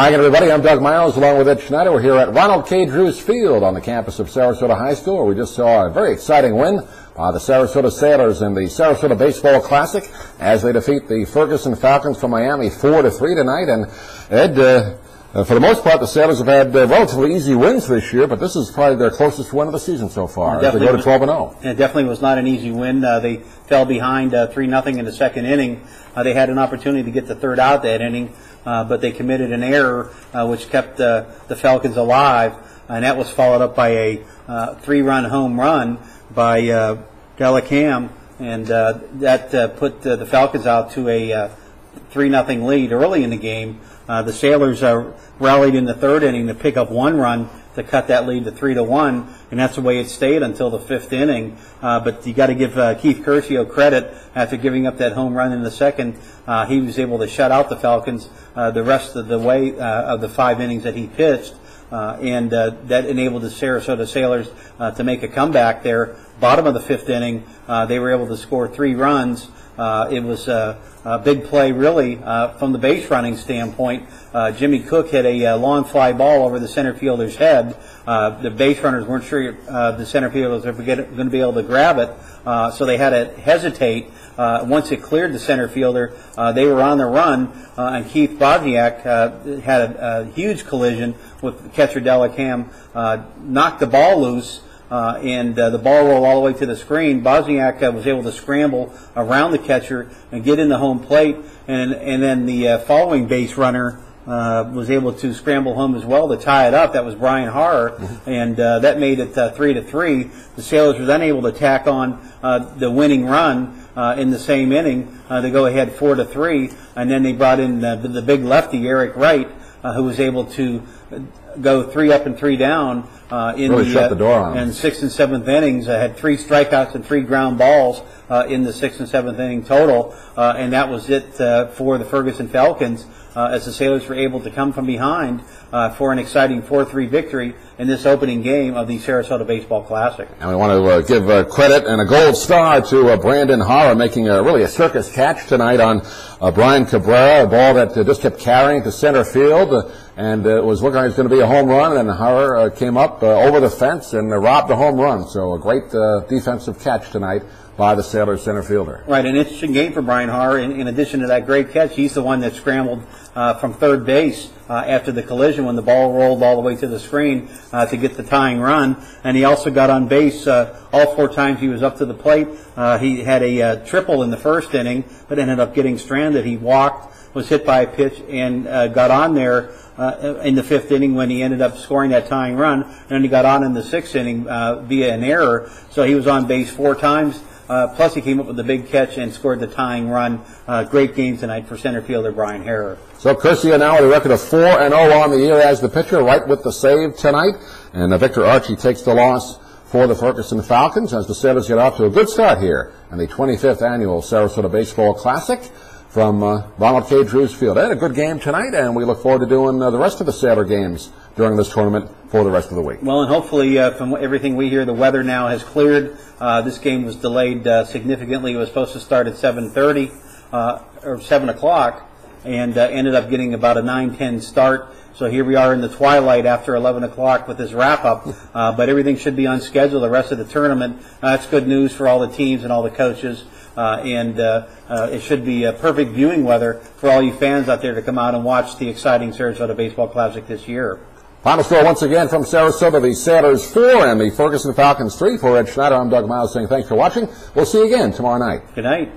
Hi again, everybody. I'm Doug Miles along with Ed Schneider. We're here at Ronald K. Drews Field on the campus of Sarasota High School, where we just saw a very exciting win by the Sarasota Sailors in the Sarasota Baseball Classic as they defeat the Ferguson Falcons from Miami 4-3 tonight. And Ed, for the most part, the Sailors have had relatively easy wins this year, but this is probably their closest win of the season so far. They go to 12-0. It definitely was not an easy win. They fell behind 3-0 in the second inning. They had an opportunity to get the third out that inning, but they committed an error which kept the Falcons alive, and that was followed up by a three-run home run by Delacam, and that put the Falcons out to a 3-0 lead early in the game. The Sailors rallied in the third inning to pick up one run to cut that lead to 3-1, and that's the way it stayed until the fifth inning. But you got to give Keith Curcio credit. After giving up that home run in the second, he was able to shut out the Falcons the rest of the way of the 5 innings that he pitched, and that enabled the Sarasota Sailors to make a comeback there. Bottom of the fifth inning, they were able to score 3 runs. It was a big play, really, from the base running standpoint. Jimmy Cook hit a long fly ball over the center fielder's head. The base runners weren't sure the center fielders were going to be able to grab it, so they had to hesitate. Once it cleared the center fielder, they were on the run, and Keith Bosniak had a huge collision with catcher Delacam, knocked the ball loose. And the ball rolled all the way to the screen. Bosniak was able to scramble around the catcher and get in the home plate, and then the following base runner was able to scramble home as well to tie it up. That was Brian Harrer, and that made it 3-3. The Sailors were then able to tack on the winning run in the same inning to go ahead 4-3, and then they brought in the big lefty Eric Wright, who was able to go 3 up and 3 down in really shut the door on him. And 6th and 7th innings. Had 3 strikeouts and 3 ground balls in the 6th and 7th inning total, and that was it for the Ferguson Falcons, as the Sailors were able to come from behind for an exciting 4-3 victory in this opening game of the Sarasota Baseball Classic. And we want to give credit and a gold star to Brandon Harrer, making really a circus catch tonight on Brian Cabrera, a ball that just kept carrying to center field, and it was looking like it was going to be a home run, and Harrer came up over the fence and robbed a home run. So a great defensive catch tonight by the Sailors center fielder. Right, an interesting game for Brian Harrer. In addition to that great catch, he's the one that scrambled from third base after the collision when the ball rolled all the way to the screen to get the tying run. And he also got on base all 4 times he was up to the plate. He had a triple in the first inning, but ended up getting stranded. He walked, was hit by a pitch, and got on there in the 5th inning when he ended up scoring that tying run. And then he got on in the 6th inning via an error. So he was on base 4 times. Plus he came up with a big catch and scored the tying run. Great game tonight for center fielder Brian Harrer. So Curcio now with a record of 4-0 on the year as the pitcher, right with the save tonight. And Victor Archie takes the loss for the Ferguson Falcons as the Sailors get off to a good start here in the 25th annual Sarasota Baseball Classic from Ronald K. Drews Field. They had a good game tonight, and we look forward to doing the rest of the Sailor games during this tournament for the rest of the week. Well, and hopefully, from everything we hear, the weather now has cleared. This game was delayed significantly. It was supposed to start at 7:30 or 7 o'clock, and ended up getting about a 9:10 start. So here we are in the twilight after 11 o'clock with this wrap-up, but everything should be on schedule the rest of the tournament. That's good news for all the teams and all the coaches, and it should be perfect viewing weather for all you fans out there to come out and watch the exciting Sarasota Baseball Classic this year. Final score once again from Sarasota, the Sailors 4 and the Ferguson Falcons 3. For Ed Schneider, I'm Doug Miles saying thanks for watching. We'll see you again tomorrow night. Good night.